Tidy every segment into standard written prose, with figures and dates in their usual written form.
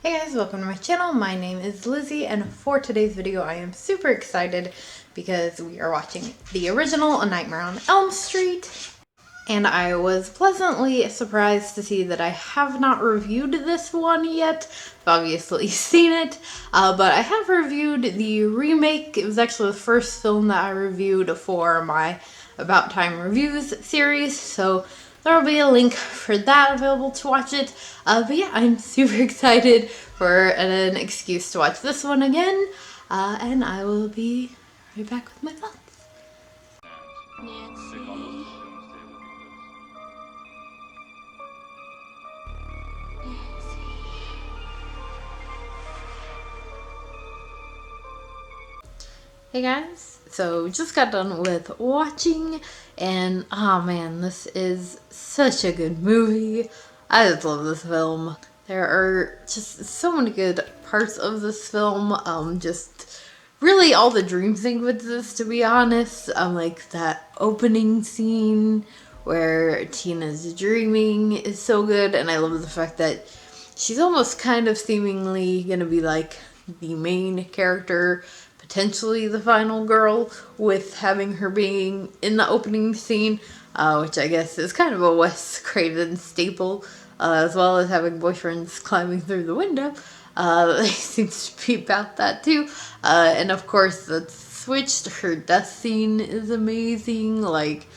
Hey guys, welcome to my channel. My name is Lizzie, and for today's video I am super excited because we are watching the original A Nightmare on Elm Street. And I was pleasantly surprised to see that I have not reviewed this one yet. I've obviously seen it, but I have reviewed the remake. It was actually the first film that I reviewed for my About Time Reviews series, so there will be a link for that available to watch it. But yeah, I'm super excited for an excuse to watch this one again, and I will be right back with my thoughts. Hey guys, so just got done with watching, and oh man, this is such a good movie. I just love this film. There are just so many good parts of this film. Just really all the dream sequences, to be honest. Like that opening scene where Tina's dreaming is so good, and I love the fact that she's almost kind of seemingly gonna be like the main character, potentially the final girl, with having her being in the opening scene, which I guess is kind of a Wes Craven staple, as well as having boyfriends climbing through the window. It seems to be about that too. And of course, that's switched. Her death scene is amazing, like,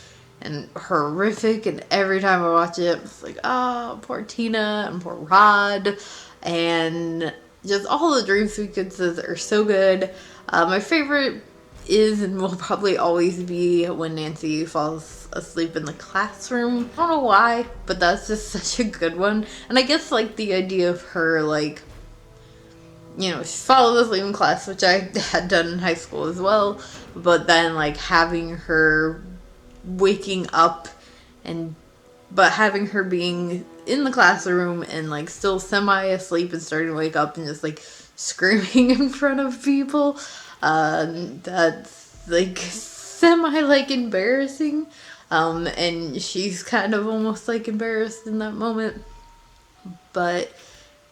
and horrific, and every time I watch it, it's like, oh, poor Tina and poor Rod, and just all the dream sequences are so good. My favorite is and will probably always be when Nancy falls asleep in the classroom. I don't know why, but that's just such a good one. And I guess like the idea of her, like, you know, she followed asleep in class, which I had done in high school as well, but then like having her waking up and but having her being in the classroom and like still semi asleep and starting to wake up and just like screaming in front of people, that's like semi like embarrassing, and she's kind of almost like embarrassed in that moment, but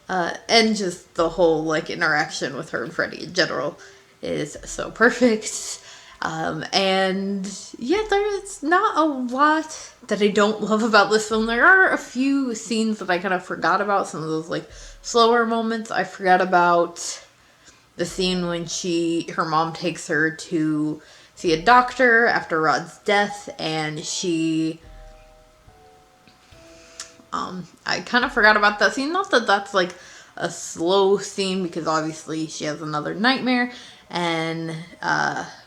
and just the whole like interaction with her and Freddie in general is so perfect. And yeah, there's not a lot that I don't love about this film. There are a few scenes that I kind of forgot about, some of those like slower moments. I forgot about the scene when her mom takes her to see a doctor after Rod's death, and I kind of forgot about that scene. Not that that's like a slow scene, because obviously she has another nightmare, and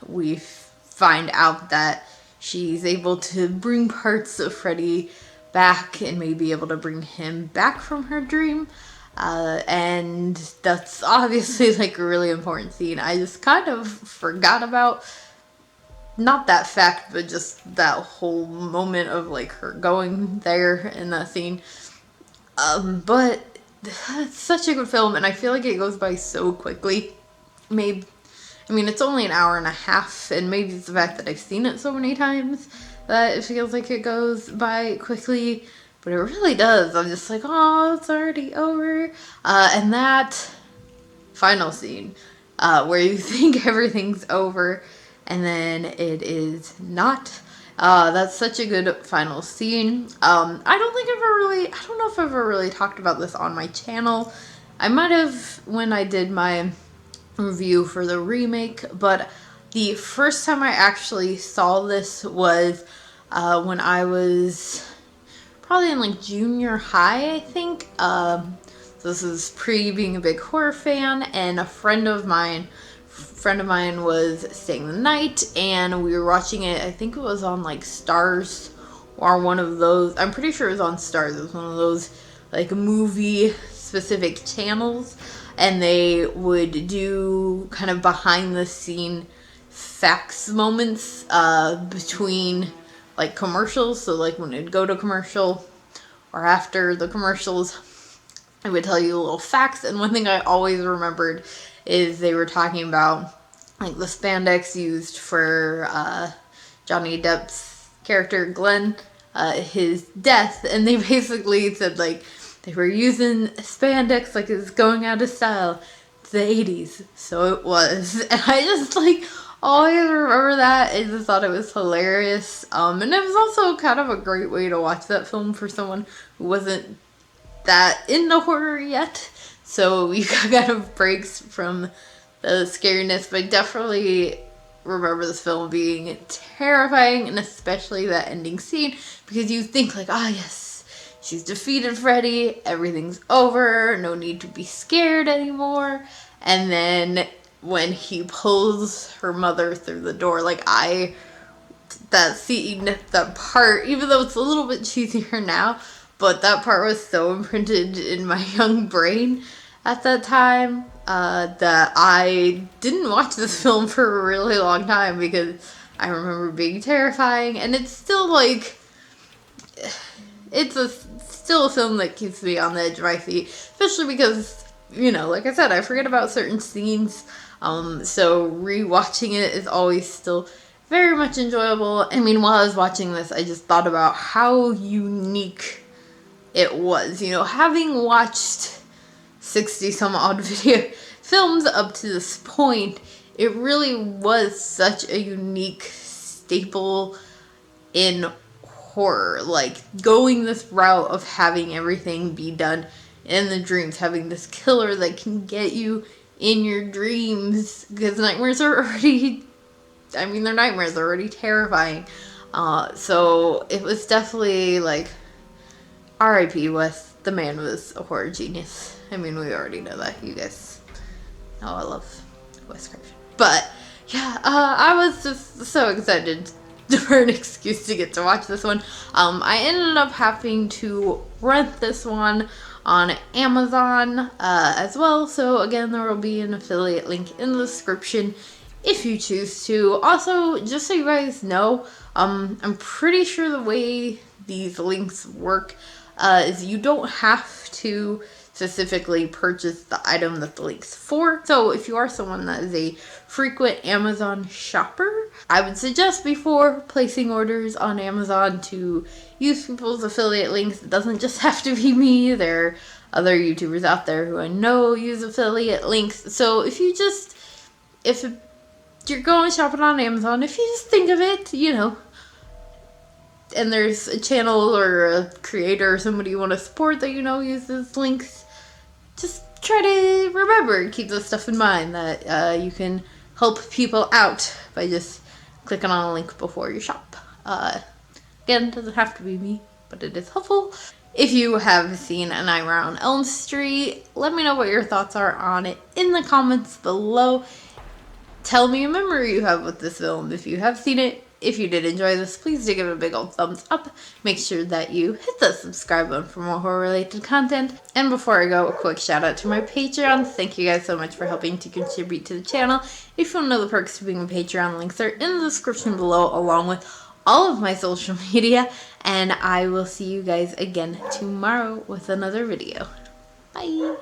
we find out that she's able to bring parts of Freddie back and may be able to bring him back from her dream. And that's obviously like a really important scene. I just kind of forgot about not that fact, but just that whole moment of like her going there in that scene. But it's such a good film, and I feel like it goes by so quickly. I mean, it's only an hour and a half, and maybe it's the fact that I've seen it so many times that it feels like it goes by quickly, but it really does. I'm just like, oh, it's already over. And that final scene, where you think everything's over, and then it is not. That's such a good final scene. I don't know if I've ever really talked about this on my channel. I might have when I did my review for the remake, but the first time I actually saw this was when I was probably in like junior high, I think. So this is pre being a big horror fan, and a friend of mine was staying the night, and we were watching it. I think it was on like Stars or one of those. I'm pretty sure it was on Stars. It was one of those like movie specific channels, and they would do kind of behind the scene facts moments between like commercials. So like when it'd go to commercial or after the commercials, I would tell you little facts. And one thing I always remembered is they were talking about like the spandex used for Johnny Depp's character Glenn, his death, and they basically said like they were using spandex like it's going out of style. It's the 80s, so it was. And I just like always remember that. I just thought it was hilarious. And it was also kind of a great way to watch that film for someone who wasn't that into horror yet. So you got kind of breaks from the scariness, but definitely remember this film being terrifying, and especially that ending scene, because you think like, ah, yes, she's defeated Freddy, everything's over, no need to be scared anymore. And then when he pulls her mother through the door, like that scene, that part, even though it's a little bit cheesier now, but that part was so imprinted in my young brain at that time that I didn't watch this film for a really long time, because I remember being terrifying. And it's still like, still a film that keeps me on the edge of my seat, especially because, you know, like I said, I forget about certain scenes. So rewatching it is always still very much enjoyable. I mean, while I was watching this, I just thought about how unique it was. You know, having watched 60 some odd video films up to this point, it really was such a unique staple in horror. Like, going this route of having everything be done in the dreams, having this killer that can get you in your dreams, because nightmares are already, I mean, their nightmares are already terrifying. So it was definitely like, R.I.P. Wes. The man was a horror genius. I mean, we already know that. You guys know I love Wes Craven. But yeah, I was just so excited for an excuse to get to watch this one. I ended up having to rent this one on Amazon as well. So again, there will be an affiliate link in the description if you choose to. Also, just so you guys know, I'm pretty sure the way these links work is you don't have to specifically purchase the item that the link's for. So if you are someone that is a frequent Amazon shopper, I would suggest before placing orders on Amazon to use people's affiliate links. It doesn't just have to be me. There are other YouTubers out there who I know use affiliate links. So if you're going shopping on Amazon, if you just think of it, you know, and there's a channel or a creator or somebody you want to support that you know uses links, just try to remember and keep this stuff in mind, that you can help people out by just clicking on a link before you shop. Again, it doesn't have to be me, but it is helpful. If you have seen A Nightmare on Elm Street, let me know what your thoughts are on it in the comments below. Tell me a memory you have with this film if you have seen it. If you did enjoy this, please do give it a big old thumbs up. Make sure that you hit that subscribe button for more horror-related content. And before I go, a quick shout out to my Patreon. Thank you guys so much for helping to contribute to the channel. If you want to know the perks of being a Patreon, links are in the description below, along with all of my social media. And I will see you guys again tomorrow with another video. Bye!